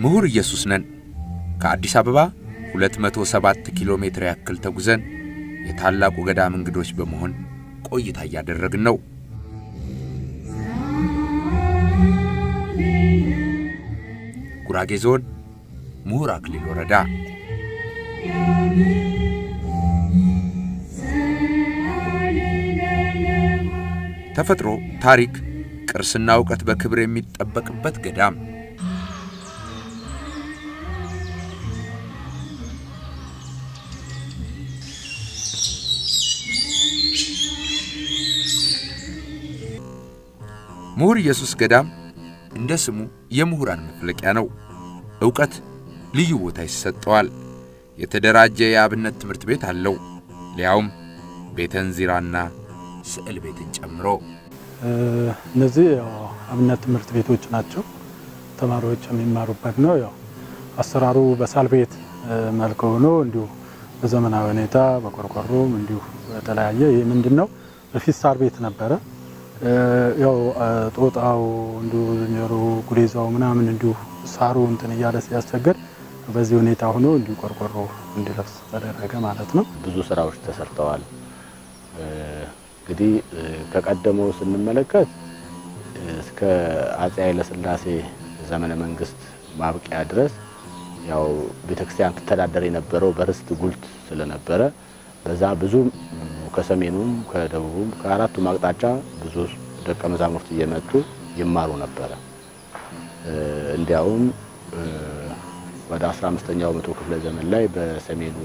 ምሁር ኢየሱስ ነን። ከአዲስ አበባ 207 ኪሎ ሜትር ያክል ተጉዘን የታላቁ ገዳም እንግዶች በመሆን ቆይታ ያደረግን ነው። ጉራጌ ዞን ምሁር አክሊል ወረዳ ተፈጥሮ፣ ታሪክ፣ ቅርስና ዕውቀት በክብር የሚጠበቅበት ገዳም ምሁር ኢየሱስ ገዳም እንደ ስሙ የምሁራን መፍለቂያ ነው። ዕውቀት ልዩ ቦታ ይሰጠዋል። የተደራጀ የአብነት ትምህርት ቤት አለው፣ ሊያውም ቤተ እንዚራና ስዕል ቤትን ጨምሮ። እነዚህ አብነት ትምህርት ቤቶች ናቸው። ተማሪዎች የሚማሩበት ነው። አሰራሩ በሳል ቤት መልክ ሆኖ እንዲሁ በዘመናዊ ሁኔታ በቆርቆሮም እንዲሁ በተለያየ። ይህ ምንድነው? በፊት ሳር ቤት ነበረ። ጦጣው እንዲሁ ዝንጀሮ ጉሬዛው ምናምን እንዲሁ ሳሩ እንትን እያለ ሲያስቸግር በዚህ ሁኔታ ሆኖ እንዲሁ ቆርቆሮ እንዲለብስ ተደረገ ማለት ነው። ብዙ ስራዎች ተሰርተዋል። እንግዲህ ከቀደመው ስንመለከት እስከ አፄ ኃይለ ሥላሴ ዘመነ መንግስት ማብቂያ ድረስ ቤተክርስቲያን ተተዳደረ የነበረው በርስት ጉልት ስለነበረ በዛ ብዙ ከሰሜኑም ከደቡቡም ከአራቱም አቅጣጫ ብዙ ደቀ መዛሙርት እየመጡ ይማሩ ነበር። እንዲያውም ወደ 15ኛው መቶ ክፍለ ዘመን ላይ በሰሜኑ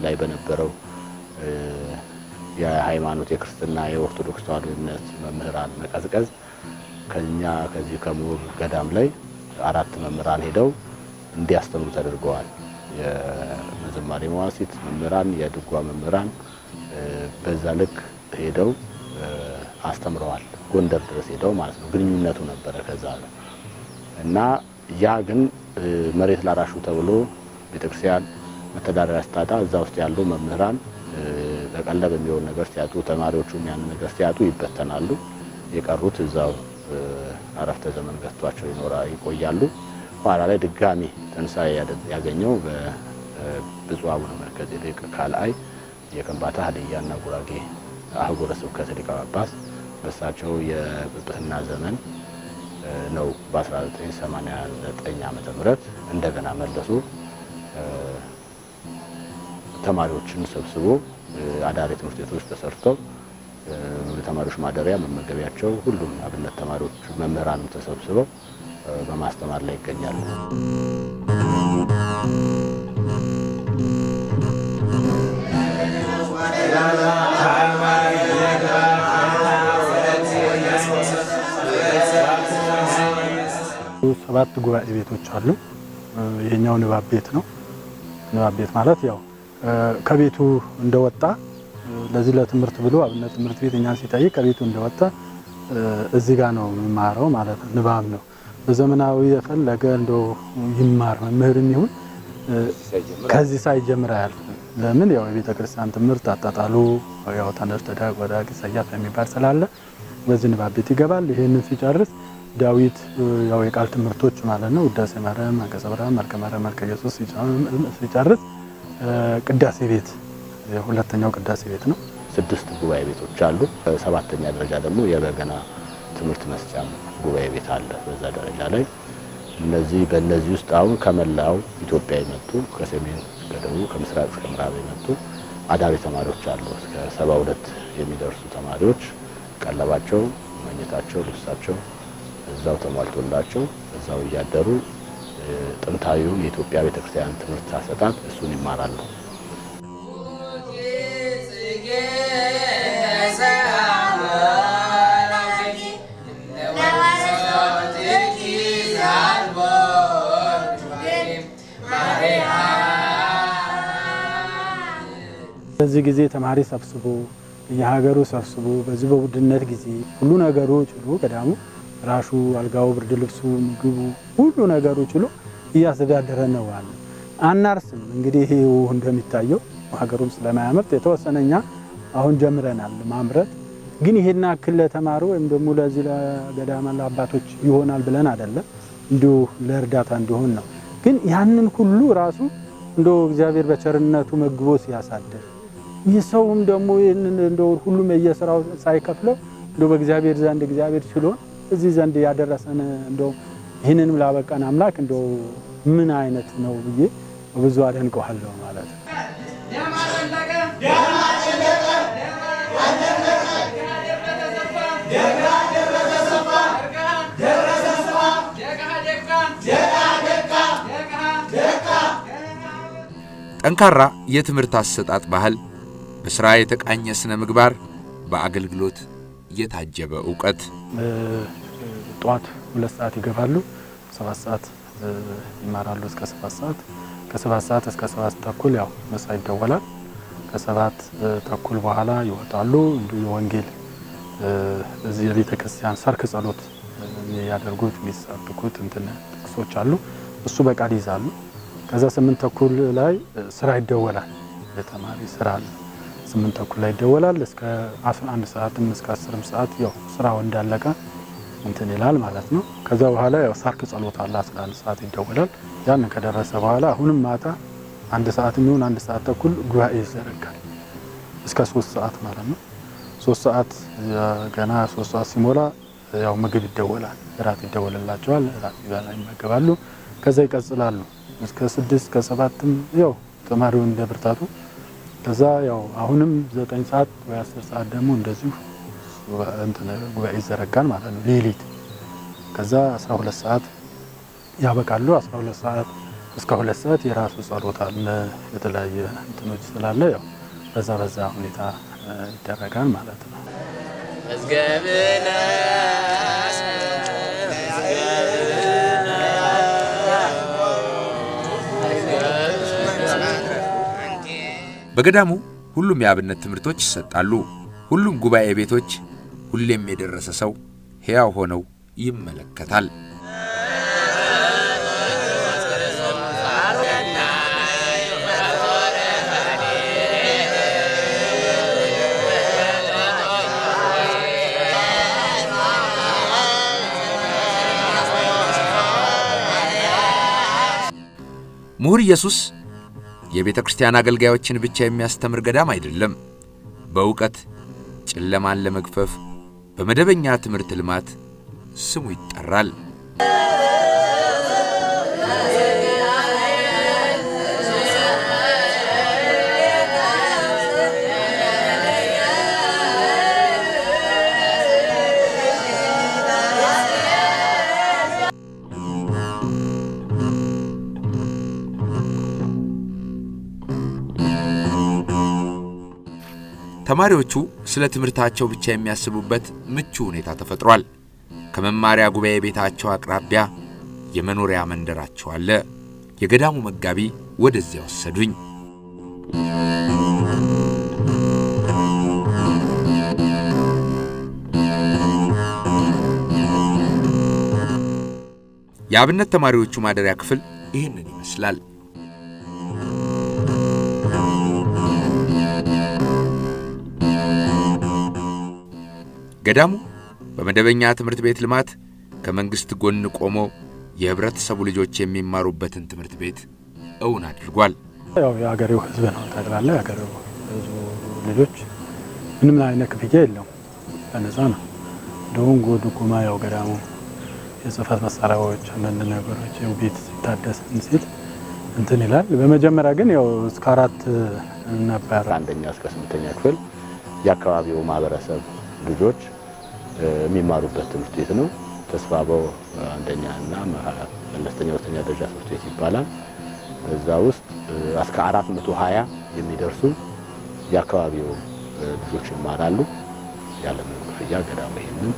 ላይ በነበረው የሃይማኖት የክርስትና የኦርቶዶክስ ተዋሕዶ እምነት መምህራን መቀዝቀዝ ከዚህ ከምሁር ገዳም ላይ 4 መምህራን ሄደው እንዲያስተምሩ ተደርገዋል። የመዘማሪ መዋሥዕት መምህራን፣ የድጓ መምህራን በዛ ልክ ሄደው አስተምረዋል። ጎንደር ድረስ ሄደው ማለት ነው። ግንኙነቱ ነበረ ከዛ ነው እና ያ ግን መሬት ላራሹ ተብሎ ቤተክርስቲያን መተዳደሪያ ስታጣ እዛ ውስጥ ያሉ መምህራን ለቀለብ የሚሆን ነገር ሲያጡ፣ ተማሪዎቹም ያን ነገር ሲያጡ ይበተናሉ። የቀሩት እዛው አረፍተ ዘመን ገዝቷቸው ይቆያሉ። ኋላ ላይ ድጋሚ ትንሣኤ ያገኘው በብፁዕ አቡነ መልከጼዴቅ ካልአይ የከምባታ ሀዲያና ጉራጌ አህጉረ ስብከት ሊቀ ጳጳስ በሳቸው የጵጵስና ዘመን ነው። በ1989 ዓመተ ምህረት እንደገና መለሱ። ተማሪዎችን ሰብስቦ አዳሪ ትምህርት ቤቶች ተሰርተው ተማሪዎች ማደሪያ መመገቢያቸው ሁሉም አብነት ተማሪዎች መምህራንም ተሰብስበው በማስተማር ላይ ይገኛሉ። ሰባት ጉባኤ ቤቶች አሉ። ይሄኛው ንባብ ቤት ነው። ንባብ ቤት ማለት ከቤቱ እንደወጣ ለዚህ ለትምህርት ብሎ አብነት ትምህርት ቤት እኛን ሲጠይቅ ከቤቱ እንደወጣ እዚህ ጋር ነው የሚማረው ማለት ነው። ንባብ ነው። በዘመናዊ የፈለገ እንደው ይማር መምህርም ይሁን ከዚህ ሳይጀምር አያልፍም። ለምን? የቤተ ክርስቲያን ትምህርት አጣጣሉ ተነስተ ዳግ ወዳግ ሰያፍ የሚባል ስላለ በዚህ ንባብ ቤት ይገባል። ይሄንን ሲጨርስ ዳዊት የቃል ትምህርቶች ማለት ነው። ውዳሴ ማርያም፣ አንቀጸ ብርሃን፣ መልከ ማርያም፣ መልከ ኢየሱስ ሲጨርስ ቅዳሴ ቤት ሁለተኛው ቅዳሴ ቤት ነው። 6 ጉባኤ ቤቶች አሉ። 7ኛ ደረጃ ደግሞ የበገና ትምህርት መስጫ ጉባኤ ቤት አለ። በዛ ደረጃ ላይ በእነዚህ ውስጥ አሁን ከመላው ኢትዮጵያ የመጡ ከሰሜን እስከ ደቡብ ከምስራቅ እስከ ምዕራብ የመጡ አዳሪ ተማሪዎች አሉ። እስከ 72 የሚደርሱ ተማሪዎች ቀለባቸው፣ መኝታቸው፣ ልብሳቸው እዛው ተሟልቶላቸው እዛው እያደሩ ጥንታዊውን የኢትዮጵያ ቤተክርስቲያን ትምህርት አሰጣጥ እሱን ይማራሉ። በዚህ ጊዜ ተማሪ ሰብስቦ የሀገሩ ሰብስቦ በዚህ በውድነት ጊዜ ሁሉ ነገሩ ችሎ ገዳሙ ራሹ፣ አልጋው፣ ብርድ ልብሱ፣ ምግቡ ሁሉ ነገሩ ችሎ እያስተዳደረ ነው አለ። አናርስም እንግዲህ ይሄው እንደሚታየው ሀገሩም ስለማያመርት የተወሰነኛ አሁን ጀምረናል ማምረት። ግን ይሄና አክል ለተማሩ ወይም ደግሞ ለዚህ ለገዳማ ለአባቶች ይሆናል ብለን አይደለም፣ እንዲሁ ለእርዳታ እንዲሆን ነው። ግን ያንን ሁሉ ራሱ እንደው እግዚአብሔር በቸርነቱ መግቦ ሲያሳድር ይሰውም ደግሞ ይሄንን እንደው ሁሉም የየስራው ሳይከፍለው እንደው በእግዚአብሔር ዘንድ እግዚአብሔር ችሎን እዚህ ዘንድ ያደረሰን እንደው ይህንንም ላበቃን አምላክ እንደው ምን አይነት ነው ብዬ ብዙ አደንቀዋለሁ ማለት ነው። ጠንካራ የትምህርት አሰጣጥ ባህል፣ በስራ የተቃኘ ስነ ምግባር፣ በአገልግሎት የታጀበ ዕውቀት። ጧት 2 ሰዓት ይገባሉ፣ 7 ሰዓት ይማራሉ እስከ 7 ሰዓት። ከ7 ሰዓት እስከ 7 ተኩል ያው ምሳ ይደወላል። ከ7 ተኩል በኋላ ይወጣሉ። እንዲሁ የወንጌል እዚህ የቤተ ክርስቲያን ሰርክ ጸሎት ያደርጉት የሚሰብኩት ጥቅሶች አሉ። እሱ በቃል ይዛሉ። ከዛ 8 ተኩል ላይ ስራ ይደወላል። ለተማሪ ስራ አለ። 8 ተኩል ላይ ይደወላል እስከ 11 ሰዓትም እስከ 10 ሰዓት ያው ስራው እንዳለቀ ይላል ማለት ነው። ከዛ በኋላ ያው ሰርክ ጸሎት አለ 11 ሰዓት ይደወላል። ያን ከደረሰ በኋላ አሁንም ማታ 1 ሰዓት የሚሆን 1 ሰዓት ተኩል ጉባኤ ይዘረጋል እስከ 3 ሰዓት ማለት ነው። 3 ሰዓት ገና 3 ሰዓት ሲሞላ ያው ምግብ ይደወላል። እራት ይደወልላቸዋል። እራት ይመገባሉ። ከዛ ይቀጥላሉ እስከ 6 እስከ 7ም ያው ተማሪው እንደ ብርታቱ። ከዛ ያው አሁንም 9 ሰዓት ወይ 10 ሰዓት ደግሞ እንደዚሁ ጉባኤ ይዘረጋል ማለት ነው ሌሊት። ከዛ 12 ሰዓት ያበቃሉ። 12 ሰዓት እስከ 2 ሰዓት የራሱ ጸሎት አለ። የተለያየ እንትኖች ስላለ ያው በዛ ሁኔታ ይደረጋል ማለት ነው። በገዳሙ ሁሉም የአብነት ትምህርቶች ይሰጣሉ። ሁሉም ጉባኤ ቤቶች ሁሌም የደረሰ ሰው ሕያው ሆነው ይመለከታል። ምሁር ኢየሱስ የቤተ ክርስቲያን አገልጋዮችን ብቻ የሚያስተምር ገዳም አይደለም። በእውቀት ጨለማን ለመግፈፍ በመደበኛ ትምህርት ልማት ስሙ ይጠራል። ተማሪዎቹ ስለ ትምህርታቸው ብቻ የሚያስቡበት ምቹ ሁኔታ ተፈጥሯል። ከመማሪያ ጉባኤ ቤታቸው አቅራቢያ የመኖሪያ መንደራቸው አለ። የገዳሙ መጋቢ ወደዚያ ወሰዱኝ። የአብነት ተማሪዎቹ ማደሪያ ክፍል ይህንን ይመስላል። ገዳሙ በመደበኛ ትምህርት ቤት ልማት ከመንግስት ጎን ቆሞ የህብረተሰቡ ልጆች የሚማሩበትን ትምህርት ቤት እውን አድርጓል። ያው የአገሬው ህዝብ ነው ተቀላለ የአገሬው ህዝብ ልጆች ምንም አይነት ክፍያ የለውም፣ በነፃ ነው። እንደውም ጎድጉማ ያው ገዳሙ የጽህፈት መሳሪያዎች አንዳንድ ነገሮች ያው ቤት ሲታደስ እንትን ይላል። በመጀመሪያ ግን ያው እስከ 4 ነበር። አንደኛ እስከ 8ኛ ክፍል የአካባቢው ማህበረሰብ ልጆች የሚማሩበት ትምህርት ቤት ነው። ተስፋበው አንደኛ እና መለስተኛ ሁለተኛ ደረጃ ትምህርት ቤት ይባላል። እዛ ውስጥ እስከ 420 የሚደርሱ የአካባቢው ልጆች ይማራሉ ያለምንም ክፍያ። ገዳሙ ይሄንን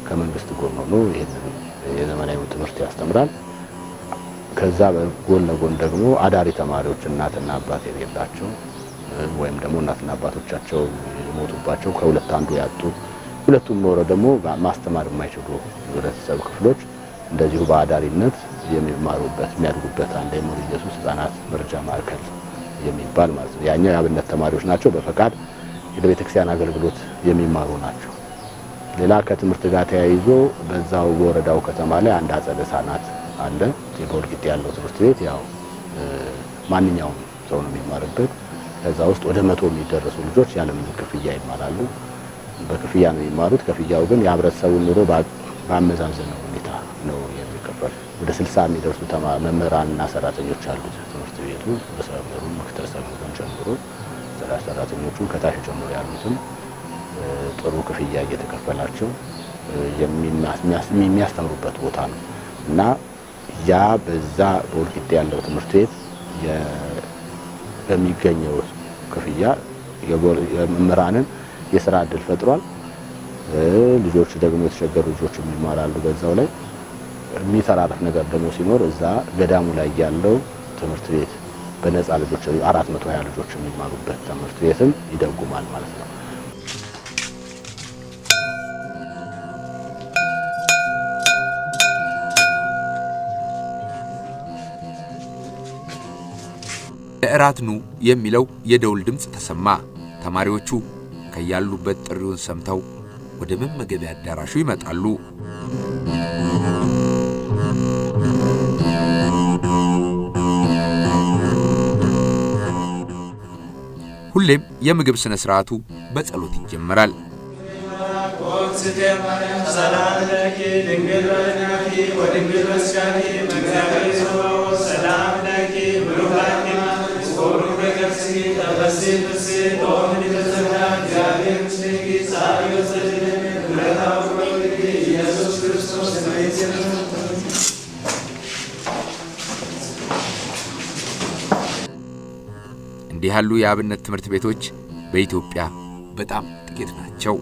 ከመንግስት ጎን ሆኖ ይሄንን የዘመናዊ ትምህርት ያስተምራል። ከዛ ጎን ለጎን ደግሞ አዳሪ ተማሪዎች እናትና አባት የሌላቸው ወይም ደግሞ እናትና አባቶቻቸው የሞቱባቸው ከሁለት አንዱ ያጡ ሁለቱም ኖረው ደግሞ ማስተማር የማይችሉ ህብረተሰብ ክፍሎች እንደዚሁ በአዳሪነት የሚማሩበት የሚያድጉበት አንድ የምሁር ኢየሱስ ህፃናት መርጃ ማዕከል የሚባል ማለት ነው። ያኛው የአብነት ተማሪዎች ናቸው። በፈቃድ የቤተ ክርስቲያን አገልግሎት የሚማሩ ናቸው። ሌላ ከትምህርት ጋር ተያይዞ በዛው በወረዳው ከተማ ላይ አንድ አጸደ ህፃናት አለ። በወልቂጤ ያለው ትምህርት ቤት ያው ማንኛውም ሰው ነው የሚማርበት። ከዛ ውስጥ ወደ 100 የሚደርሱ ልጆች ያለምንም ክፍያ ይማራሉ። በክፍያ ነው የሚማሩት። ክፍያው ግን የህብረተሰቡን ኑሮ ባመዛዘነ ሁኔታ ነው የሚከፈል። ወደ 60 የሚደርሱ መምህራንና ሰራተኞች አሉት ትምህርት ቤቱ። በሰመሩ ምክትል ሰመሩን ጨምሮ ሰራተኞቹ ከታች ጀምሮ ያሉትም ጥሩ ክፍያ እየተከፈላቸው የሚያስተምሩበት ቦታ ነው እና ያ በዛ በወልቂጤ ያለው ትምህርት ቤት በሚገኘው ክፍያ የመምህራንን የስራ እድል ፈጥሯል። ልጆች ደግሞ የተቸገሩ ልጆች ይማራሉ። በዛው ላይ የሚተራረፍ ነገር ደግሞ ሲኖር እዛ ገዳሙ ላይ ያለው ትምህርት ቤት በነፃ ልጆች 420 ልጆች የሚማሩበት ትምህርት ቤትም ይደጉማል ማለት ነው። ለእራት ኑ የሚለው የደውል ድምፅ ተሰማ። ተማሪዎቹ ከያሉበት ጥሪውን ሰምተው ወደ መመገቢያ አዳራሹ ይመጣሉ። ሁሌም የምግብ ስነ ስርዓቱ በጸሎት ይጀምራል። ሰላም ለኪ ድንግል በልናኪ ወድንግል በስጋኪ መግዚአብሔር ሰው ሰላም ለኪ ብሩካኪ ወሩ በከርሲ ተፈሲ ፍሲ ኦን ተሰራ እግዚአብሔር ምስኪ ጻሪ ወሰደነ ምሕረታው ወልቂ ኢየሱስ ክርስቶስ ነው። እንዲህ ያሉ የአብነት ትምህርት ቤቶች በኢትዮጵያ በጣም ጥቂት ናቸው።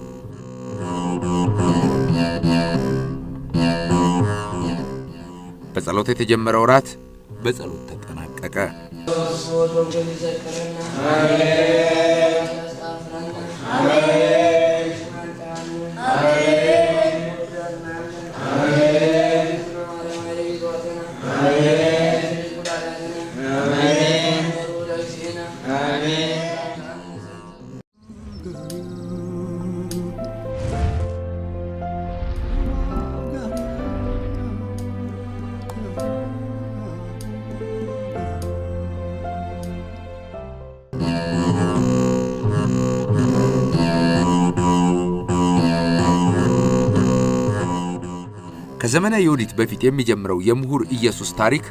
በጸሎት የተጀመረው እራት በጸሎት ተጠናቀቀ። ከዘመነ ዮዲት በፊት የሚጀምረው የምሁር ኢየሱስ ታሪክ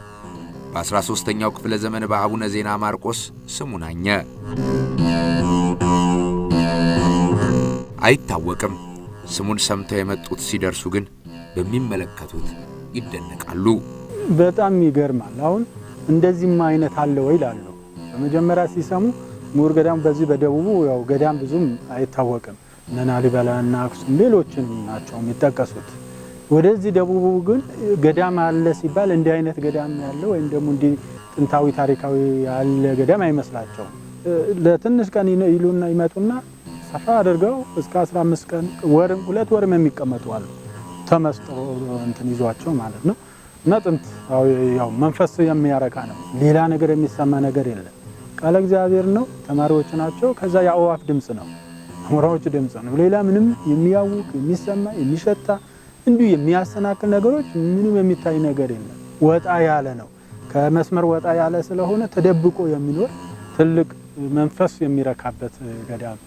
በ13ኛው ክፍለ ዘመን በአቡነ ዜና ማርቆስ ስሙን አኘ። አይታወቅም። ስሙን ሰምተው የመጡት ሲደርሱ ግን በሚመለከቱት ይደነቃሉ። በጣም ይገርማል። አሁን እንደዚህም አይነት አለ ወይ ይላሉ። በመጀመሪያ ሲሰሙ ምሁር ገዳም በዚህ በደቡቡ ያው ገዳም ብዙም አይታወቅም። እነ ላሊበላና አክሱም ሌሎችም ናቸው የሚጠቀሱት። ወደዚህ ደቡቡ ግን ገዳም አለ ሲባል እንዲህ አይነት ገዳም ያለው ወይም ደግሞ እንዲህ ጥንታዊ ታሪካዊ ያለ ገዳም አይመስላቸውም። ለትንሽ ቀን ይሉና ይመጡና ሰፋ አድርገው እስከ 15 ቀን ወርም 2 ወርም የሚቀመጡ አሉ። ተመስጦ እንትን ይዟቸው ማለት ነው። እና ጥንታዊ ያው መንፈስ የሚያረካ ነው። ሌላ ነገር የሚሰማ ነገር የለም። ቃለ እግዚአብሔር ነው። ተማሪዎች ናቸው። ከዛ የአእዋፍ ድምጽ ነው። አሞራዎች ድምጽ ነው። ሌላ ምንም የሚያውቅ የሚሰማ የሚሸታ እንዲሁ የሚያሰናክል ነገሮች ምንም የሚታይ ነገር የለም። ወጣ ያለ ነው። ከመስመር ወጣ ያለ ስለሆነ ተደብቆ የሚኖር ትልቅ መንፈስ የሚረካበት ገዳም።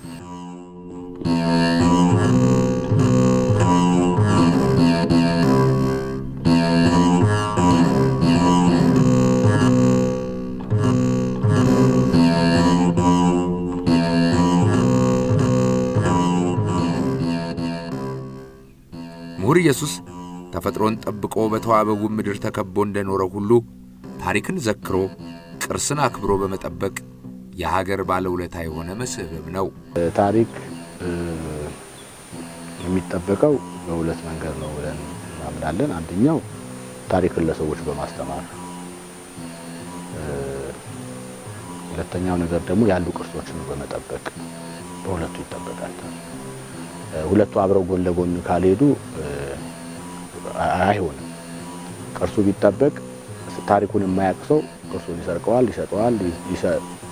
ምሁር ኢየሱስ ተፈጥሮን ጠብቆ በተዋበው ምድር ተከቦ እንደኖረው ሁሉ ታሪክን ዘክሮ ቅርስን አክብሮ በመጠበቅ የሀገር ባለውለታ የሆነ መስህብ ነው። ታሪክ የሚጠበቀው በሁለት መንገድ ነው ብለን እናምናለን። አንደኛው ታሪክን ለሰዎች በማስተማር፣ ሁለተኛው ነገር ደግሞ ያሉ ቅርሶችን በመጠበቅ። በሁለቱ ይጠበቃል። ሁለቱ አብረው ጎን ለጎን ካልሄዱ አይሆንም። ቅርሱ ቢጠበቅ ታሪኩን የማያውቅ ሰው ቅርሱን ይሰርቀዋል፣ ይሰጠዋል፣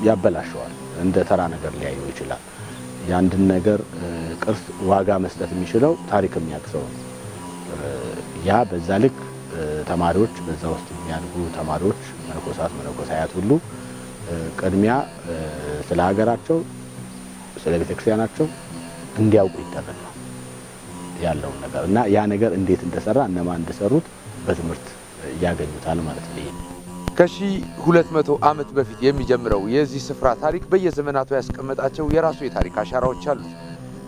ያበላሸዋል። እንደ ተራ ነገር ሊያየው ይችላል። የአንድን ነገር ቅርስ ዋጋ መስጠት የሚችለው ታሪክ የሚያውቅ ሰው ነው። ያ በዛ ልክ ተማሪዎች በዛ ውስጥ የሚያድጉ ተማሪዎች መነኮሳት ሁሉ ቅድሚያ ስለ ሀገራቸው ስለ ቤተክርስቲያናቸው እንዲያውቁ ይደረጋል ያለውን ነገር እና ያ ነገር እንዴት እንደሰራ እነማን እንደሰሩት በትምህርት ያገኙታል ማለት ነው። ከ1200 ዓመት በፊት የሚጀምረው የዚህ ስፍራ ታሪክ በየዘመናቱ ያስቀመጣቸው የራሱ የታሪክ አሻራዎች አሉት።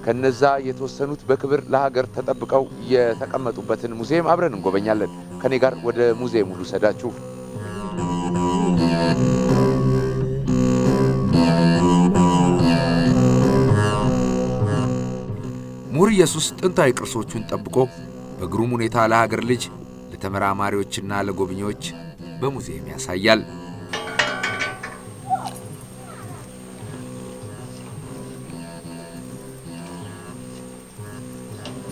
ከነዛ የተወሰኑት በክብር ለሀገር ተጠብቀው የተቀመጡበትን ሙዚየም አብረን እንጎበኛለን። ከኔ ጋር ወደ ሙዚየሙ ልውሰዳችሁ። ምሁር ኢየሱስ ጥንታዊ ቅርሶቹን ጠብቆ በግሩም ሁኔታ ለሀገር ልጅ ለተመራማሪዎችና ለጎብኚዎች በሙዚየም ያሳያል።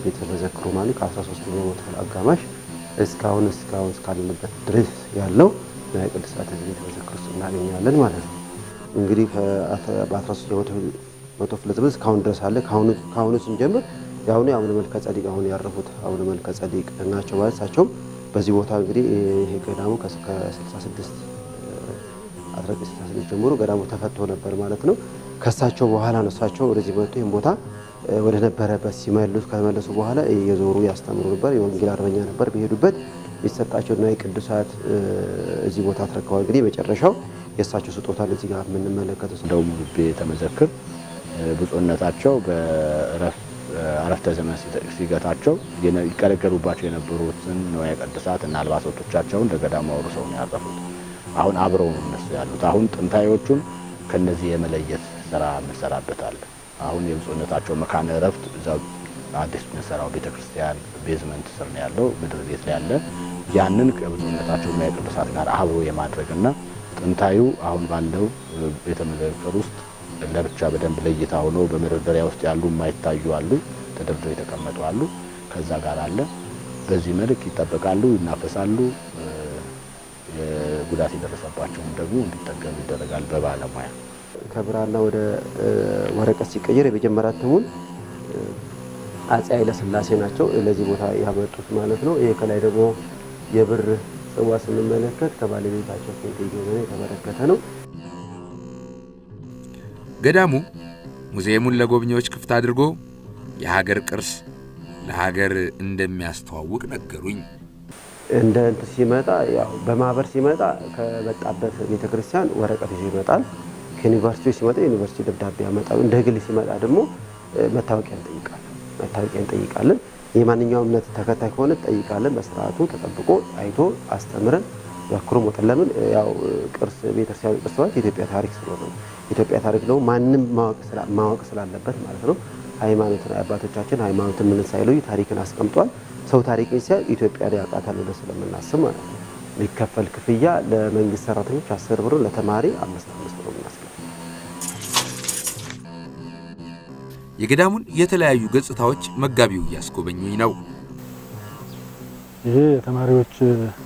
ቤተ መዘክሩ ማለት ከ13ኛው መቶ አጋማሽ እስካሁን እስካለንበት ድረስ ያለው ቅዱሳት ቤተ መዘክሩ ውስጥ እናገኛለን ማለት ነው። እንግዲህ በ13ኛው መቶ ክፍለ ዘመን እስካሁን ድረስ አለ። ካሁኑ ስንጀምር ያሁኑ አቡነ መልከ ጸዲቅ አሁን ያረፉት አቡነ መልከ ጸዲቅ ናቸው ማለት እሳቸውም በዚህ ቦታ እንግዲህ ይሄ ገዳሙ ከ66 ጀምሮ ገዳሙ ተፈቶ ነበር ማለት ነው። ከሳቸው በኋላ ነው እሳቸው ወደዚህ መጥቶ ይሄን ቦታ ወደ ነበረበት ከመለሱ በኋላ እየዞሩ ያስተምሩ ነበር። የወንጌል አርበኛ ነበር። በሄዱበት የሚሰጣቸውና የቅዱሳት እዚህ ቦታ ተረከዋል። እንግዲህ መጨረሻው የእሳቸው ስጦታ እዚህ ጋር የምንመለከተው እንደውም ቤተ መዘክር ብፁዕነታቸው በአረፍተ ዘመን ሲገታቸው ይገለገሉባቸው የነበሩትን ንዋየ ቅድሳት እና አልባሳቶቻቸውን ለገዳሙ አውርሰው ነው ያረፉት። አሁን አብረው ነው እነሱ ያሉት። አሁን ጥንታዮቹን ከነዚህ የመለየት ስራ እንሰራበታለን። አሁን የብፁዕነታቸው መካነ ዕረፍት እዛው አዲስ የሚሰራው ቤተክርስቲያን ቤዝመንት ስር ነው ያለው፣ ምድር ቤት ላይ ያለ። ያንን ከብፁዕነታቸው ንዋየ ቅድሳት ጋር አብሮ የማድረግና ጥንታዩ አሁን ባለው ቤተ መዘክር ውስጥ ለብቻ በደንብ ለይታ ሆኖ በመደርደሪያ ውስጥ ያሉ የማይታዩ አሉ፣ ተደርድረው የተቀመጡ አሉ። ከዛ ጋር አለ። በዚህ መልክ ይጠበቃሉ፣ ይናፈሳሉ። ጉዳት የደረሰባቸውም ደግሞ እንዲጠገኑ ይደረጋል በባለሙያ። ከብራና ወደ ወረቀት ሲቀየር የመጀመሪያ እትሙን አፄ ኃይለ ሥላሴ ናቸው ለዚህ ቦታ ያመጡት ማለት ነው። ይሄ ከላይ ደግሞ የብር ጽዋ ስንመለከት ከባለቤታቸው ከኢትዮጵያ የተበረከተ ነው። ገዳሙ ሙዚየሙን ለጎብኚዎች ክፍት አድርጎ የሀገር ቅርስ ለሀገር እንደሚያስተዋውቅ ነገሩኝ። እንደ እንትን ሲመጣ ያው በማህበር ሲመጣ ከመጣበት ቤተክርስቲያን ወረቀት ይዞ ይመጣል። ከዩኒቨርሲቲ ሲመጣ ዩኒቨርሲቲ ደብዳቤ ያመጣል። እንደ ግል ሲመጣ ደግሞ መታወቂያ እንጠይቃለን። የማንኛውም እምነት ተከታይ ከሆነ እንጠይቃለን። በስርዓቱ ተጠብቆ አይቶ አስተምረን ያክሩ ሞት። ለምን ያው ቅርስ ቤተክርስቲያን ቅርስ ማለት የኢትዮጵያ ታሪክ ስለሆነ ነው። ኢትዮጵያ ታሪክ ነው ማንም ማወቅ ስላለበት ማለት ነው። ሃይማኖት አባቶቻችን ሃይማኖትን ምን ሳይለዩ ታሪክን አስቀምጧል። ሰው ታሪክን ሲያይ ኢትዮጵያን ያውቃታል ብለን ስለምናስብ ማለት ነው። የሚከፈል ክፍያ ለመንግስት ሰራተኞች 10 ብር፣ ለተማሪ 5 ብር እናስከፍል። የገዳሙን የተለያዩ ገጽታዎች መጋቢው እያስጎበኙኝ ነው። ይሄ የተማሪዎች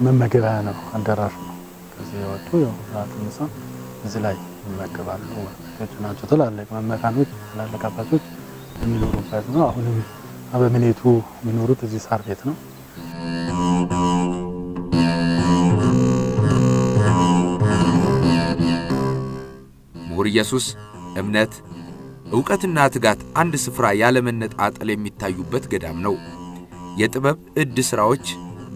መመገቢያ ነው፣ አዳራሽ ነው። ከዚህ የወጡ ያው ምሳ እዚህ ላይ ይመገባሉ። ናቸው ትላልቅ መምህራኖች ትላልቅ አባቶች የሚኖሩበት ነው። አሁንም አበምኔቱ የሚኖሩት እዚህ ሳር ቤት ነው። ምሁር ኢየሱስ እምነት፣ ዕውቀትና ትጋት አንድ ስፍራ ያለመነጣጠል የሚታዩበት ገዳም ነው። የጥበብ እድ ስራዎች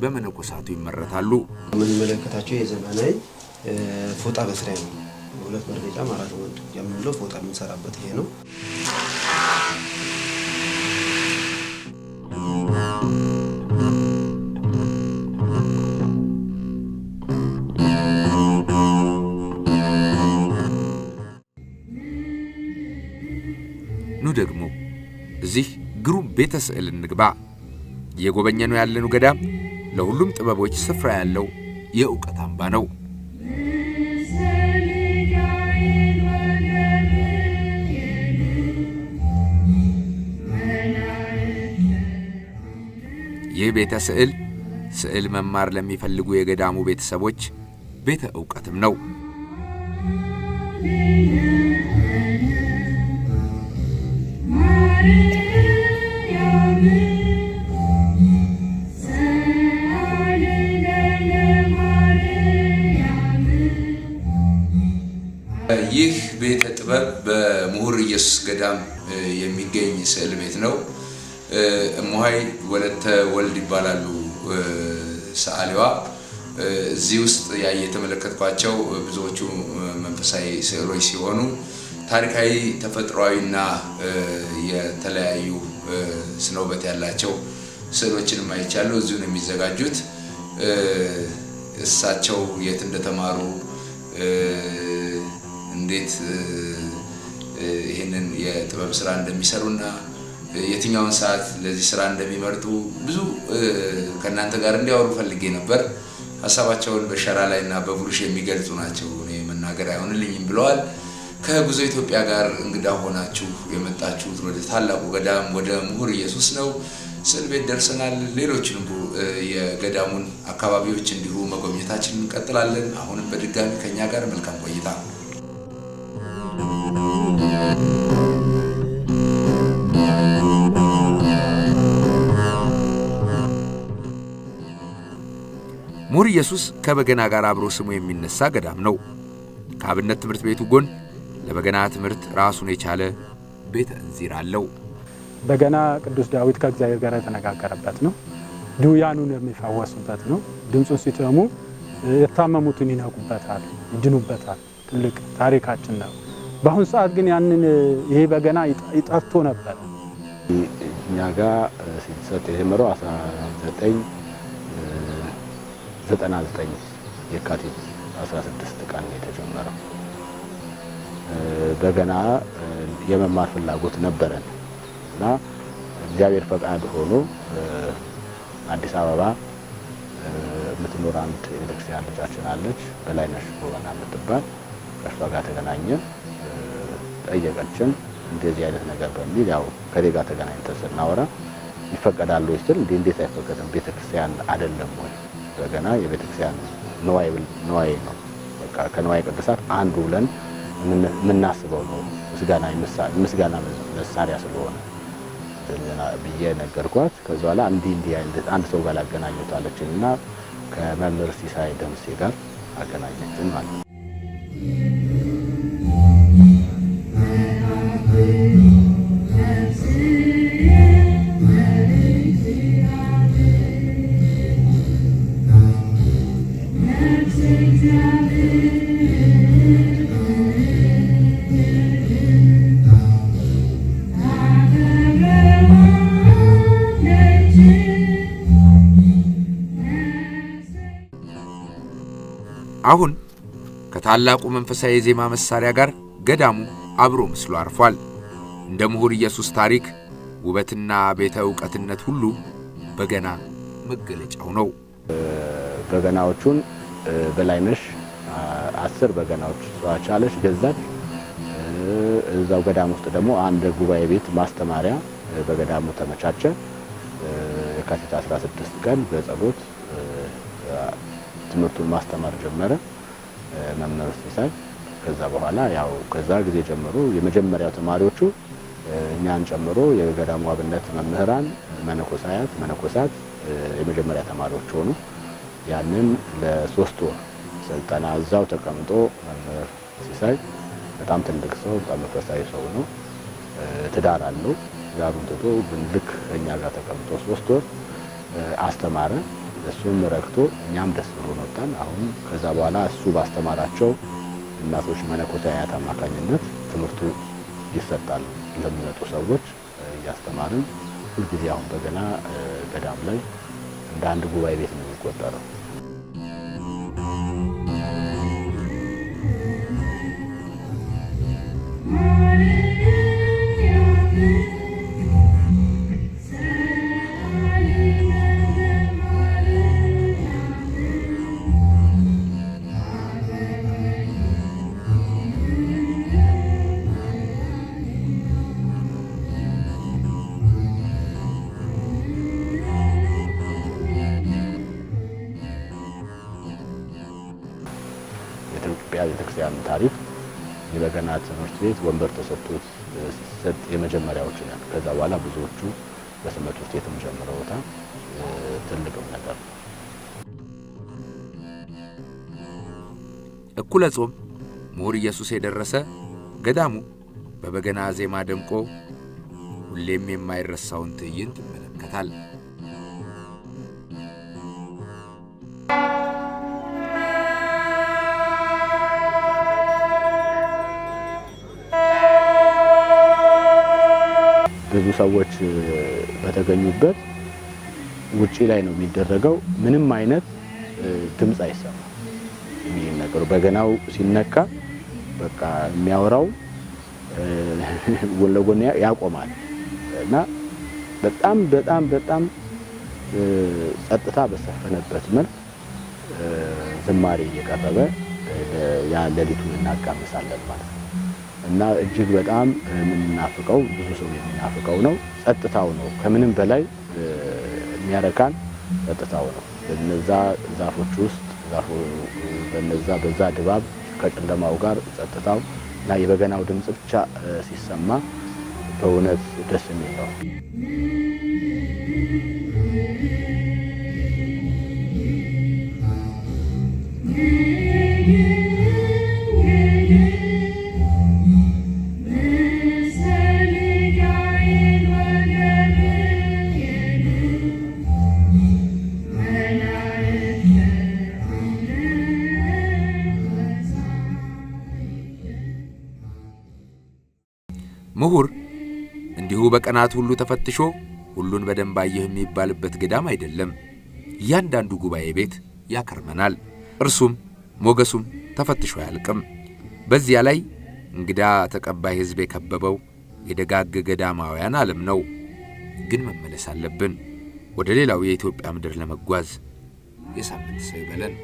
በመነኮሳቱ ይመረታሉ። የምንመለከታቸው የዘመናዊ ፎጣ መስሪያ ነው። ሁለት መርገጫ ማለት ነው የምንለው ፎጣ የምንሰራበት ይሄ ነው። ኑ ደግሞ እዚህ ግሩም ቤተ ስዕል እንግባ። የጎበኘነው ያለነው ገዳም ለሁሉም ጥበቦች ስፍራ ያለው የእውቀት አምባ ነው። ይህ ቤተ ስዕል መማር ለሚፈልጉ የገዳሙ ቤተሰቦች ቤተ ዕውቀትም ነው። ጥበብ በምሁር ኢየሱስ ገዳም የሚገኝ ስዕል ቤት ነው። እሙሃይ ወለተ ወልድ ይባላሉ ሰዓሊዋ። እዚህ ውስጥ የተመለከትኳቸው ብዙዎቹ መንፈሳዊ ስዕሎች ሲሆኑ ታሪካዊ፣ ተፈጥሯዊና የተለያዩ ስነ ውበት ያላቸው ስዕሎችንም አይቻለሁ። እዚሁ ነው የሚዘጋጁት። እሳቸው የት እንደተማሩ እንዴት ይህንን የጥበብ ስራ እንደሚሰሩና የትኛውን ሰዓት ለዚህ ስራ እንደሚመርጡ ብዙ ከእናንተ ጋር እንዲያወሩ ፈልጌ ነበር። ሀሳባቸውን በሸራ ላይና በብሩሽ የሚገልጹ ናቸው። እኔ መናገር አይሆንልኝም ብለዋል። ከጉዞ ኢትዮጵያ ጋር እንግዳ ሆናችሁ የመጣችሁት ወደ ታላቁ ገዳም ወደ ምሁር ኢየሱስ ነው። ስዕል ቤት ደርሰናል። ሌሎችንም የገዳሙን አካባቢዎች እንዲሁ መጎብኘታችንን እንቀጥላለን። አሁንም በድጋሚ ከኛ ጋር መልካም ቆይታ። ምሁር ኢየሱስ ከበገና ጋር አብሮ ስሙ የሚነሳ ገዳም ነው። ከአብነት ትምህርት ቤቱ ጎን ለበገና ትምህርት ራሱን የቻለ ቤተ እንዚር አለው። በገና ቅዱስ ዳዊት ከእግዚአብሔር ጋር የተነጋገረበት ነው። ድውያኑን የሚፈወሱበት ነው። ድምፁን ሲሰሙ የታመሙትን ይነቁበታል፣ ይድኑበታል። ትልቅ ታሪካችን ነው። በአሁኑ ሰዓት ግን ያንን ይሄ በገና ይጠፍቶ ነበር። እኛ ጋር ሲሰጥ የጀመረው 1999 የካቲት 16 ቀን የተጀመረው። በገና የመማር ፍላጎት ነበረን እና እግዚአብሔር ፈቃድ ሆኖ አዲስ አበባ የምትኖር አንድ የቤተክርስቲያን ልጃችን አለች፣ በላይነሽ ጎበና የምትባል። ከእሷ ጋር ተገናኘን፣ ጠየቀችን እንደዚህ አይነት ነገር በሚል ያው ከኔ ጋር ተገናኝተን ስናወራ ይፈቀዳል ወይ ስል እንዴት አይፈቀድም? ቤተክርስቲያን አይደለም ወይ? በገና የቤተክርስቲያን ንዋይ ነው። በቃ ከንዋይ ቅዱሳት አንዱ ብለን የምናስበው ነው። ምስጋና መሳሪያ ስለሆነ ብዬ ነገርኳት። ከዛ በኋላ እንዲህ አይነት አንድ ሰው ጋር ላገናኘት አለችኝ እና ከመምህር ሲሳይ ደምሴ ጋር አገናኘችን ማለት ነው። አሁን ከታላቁ መንፈሳዊ የዜማ መሳሪያ ጋር ገዳሙ አብሮ ምስሉ አርፏል። እንደ ምሁር ኢየሱስ ታሪክ ውበትና ቤተ ዕውቀትነት ሁሉ በገና መገለጫው ነው። በገናዎቹን በላይነሽ 10 በገናዎች ቻለች ገዛች። እዛው ገዳም ውስጥ ደግሞ አንድ ጉባኤ ቤት ማስተማሪያ በገዳሙ ተመቻቸ። የካቲት 16 ቀን በጸሎት ትምህርቱን ማስተማር ጀመረ መምህር ሲሳይ። ከዛ በኋላ ያው ከዛ ጊዜ ጀምሮ የመጀመሪያው ተማሪዎቹ እኛን ጨምሮ የገዳሙ አብነት መምህራን መነኮሳት የመጀመሪያ ተማሪዎች ሆኑ። ያንን ለ3 ወር ስልጠና እዛው ተቀምጦ መምህር ሲሳይ በጣም ትልቅ ሰው፣ በጣም መንፈሳዊ ሰው ነው። ትዳር አለው። ትዳሩን ትቶ ልክ እኛ ጋር ተቀምጦ 3 ወር አስተማረ። እሱም ረክቶ እኛም ደስ ብሎን ወጣን። አሁን ከዛ በኋላ እሱ ባስተማራቸው እናቶች መነኮሳያት አማካኝነት ትምህርቱ ይሰጣል ለሚመጡ ሰዎች እያስተማርን ሁልጊዜ አሁን በገና ገዳም ላይ እንደ አንድ ጉባኤ ቤት ነው የሚቆጠረው። ቤተክርስቲያን ታሪክ የበገና ትምህርት ቤት ወንበር ተሰጥቶት ሲሰጥ የመጀመሪያዎቹ ነው። ከዛ በኋላ ብዙዎቹ በትምህርት ቤትም ጀምረውታል። ትልቅም ነገር ነው። እኩለ ጾም ምሁር ኢየሱስ የደረሰ ገዳሙ በበገና ዜማ ደምቆ ሁሌም የማይረሳውን ትዕይንት ይመለከታል። ብዙ ሰዎች በተገኙበት ውጪ ላይ ነው የሚደረገው። ምንም አይነት ድምጽ አይሰማም። የሚነገሩ በገናው ሲነካ በቃ የሚያወራው ጎን ለጎን ያቆማል እና በጣም በጣም በጣም ጸጥታ በሰፈነበት መልክ ዝማሬ እየቀረበ ያ ሌሊቱን እናጋምሳለን ማለት ነው እና እጅግ በጣም የምናፍቀው ብዙ ሰው የሚናፍቀው ነው። ጸጥታው ነው ከምንም በላይ የሚያረካን ጸጥታው ነው። በነዛ ዛፎች ውስጥ በዛ ድባብ ከጨለማው ጋር ጸጥታው እና የበገናው ድምጽ ብቻ ሲሰማ በእውነት ደስ የሚል ነው። ምሁር እንዲሁ በቀናት ሁሉ ተፈትሾ ሁሉን በደንብ አየህ የሚባልበት ገዳም አይደለም። እያንዳንዱ ጉባኤ ቤት ያከርመናል። እርሱም ሞገሱም ተፈትሾ አያልቅም። በዚያ ላይ እንግዳ ተቀባይ ሕዝብ የከበበው የደጋግ ገዳማውያን ዓለም ነው። ግን መመለስ አለብን ወደ ሌላው የኢትዮጵያ ምድር ለመጓዝ። የሳምንት ሰው ይበለን።